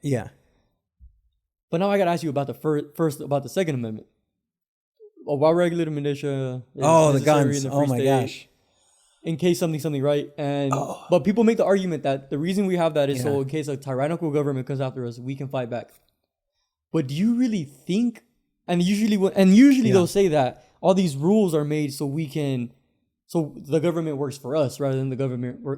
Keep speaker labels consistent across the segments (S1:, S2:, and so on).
S1: Yeah.
S2: But now I gotta ask you about the first about the Second Amendment. A well-regulated militia.
S1: Oh, the guns. Oh my gosh.
S2: In case something right, but people make the argument that the reason we have that is so in case a tyrannical government comes after us, we can fight back. But do you really think? And usually they'll say that all these rules are made so the government works for us rather than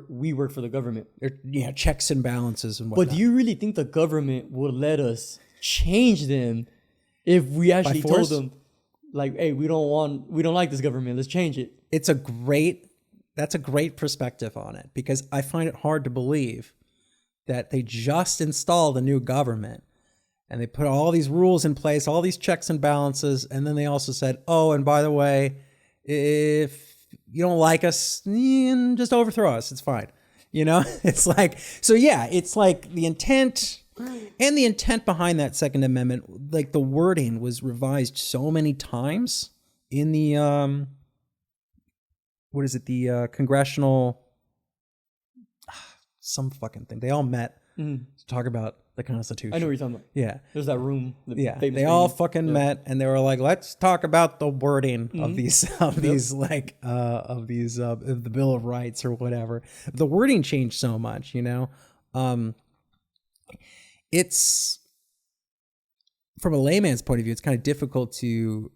S2: we work for the government.
S1: Yeah, checks and balances and whatnot.
S2: But do you really think the government will let us change them if we actually told them, like, hey, we don't like this government, let's change it?
S1: That's a great perspective on it, because I find it hard to believe that they just installed a new government and they put all these rules in place, all these checks and balances, and then they also said, oh, and by the way, if you don't like us, just overthrow us, it's fine. You know, it's like, so yeah, it's like the intent behind that Second Amendment, like the wording was revised so many times in the, what is it? The congressional, some fucking thing. They all met to talk about the Constitution.
S2: I know what you're talking about.
S1: Yeah.
S2: There's that room.
S1: They all fucking met and they were like, let's talk about the wording of the Bill of Rights or whatever. The wording changed so much, you know? It's, from a layman's point of view, it's kind of difficult to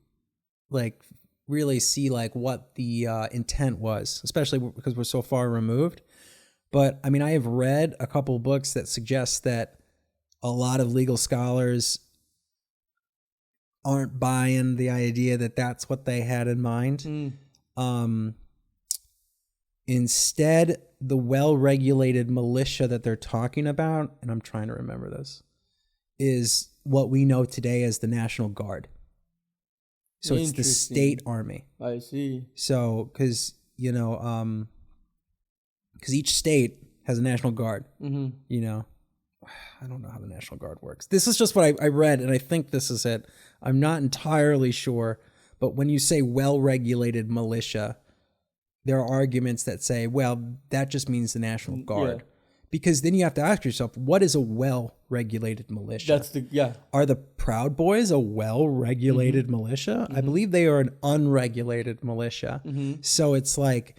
S1: like really see like what the intent was, especially because we're so far removed. But I mean, I have read a couple of books that suggest that a lot of legal scholars aren't buying the idea that that's what they had in mind. Instead, the well-regulated militia that they're talking about, and I'm trying to remember this, is what we know today as the National Guard. So it's the state army.
S2: I see.
S1: So, because, you know, because each state has a National Guard, you know. I don't know how the National Guard works. This is just what I read, and I think this is it. I'm not entirely sure, but when you say well-regulated militia, there are arguments that say, well, that just means the National Guard. Yeah. Because then you have to ask yourself, what is a well-regulated militia? Are the Proud Boys a well-regulated militia? I believe they are an unregulated militia. So it's like,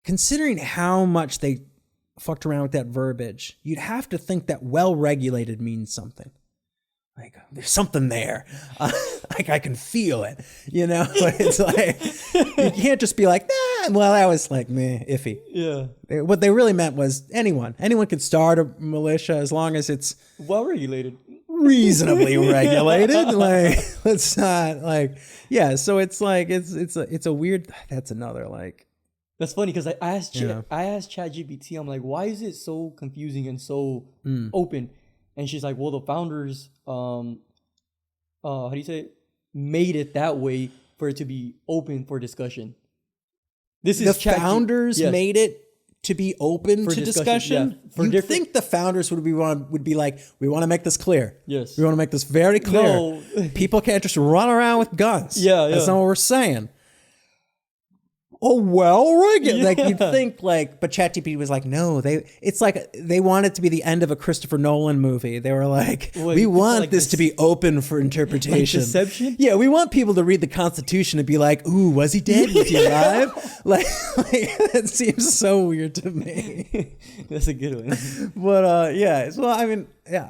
S1: considering how much they fucked around with that verbiage, you'd have to think that well-regulated means something. Like, there's something there. Like, I can feel it, you know? It's like, you can't just be like, nah, well, that was like, meh, iffy.
S2: Yeah.
S1: What they really meant was anyone could start a militia as long as it's
S2: well-regulated.
S1: Reasonably regulated. Like, let's not, like, yeah, so it's like, it's a weird, that's another, like.
S2: That's funny because I asked ChatGPT, I'm like, why is it so confusing and so open? And she's like, well, the founders, how do you say it? Made it that way for it to be open for discussion. The
S1: founders made it to be open to discussion? Yeah, you'd think the founders would be like, we want to make this clear.
S2: Yes.
S1: We want to make this very clear.
S2: No.
S1: People can't just run around with guns.
S2: Yeah.
S1: That's not what we're saying. Oh, well, like you'd think, like, but ChatGPT was like, no, it's like they want it to be the end of a Christopher Nolan movie. They were like, we want like this to be open for interpretation.
S2: Like Deception?
S1: Yeah, we want people to read the Constitution and be like, ooh, was he dead? Was he alive? like that seems so weird to me.
S2: That's a good one.
S1: But yeah, well, I mean, yeah,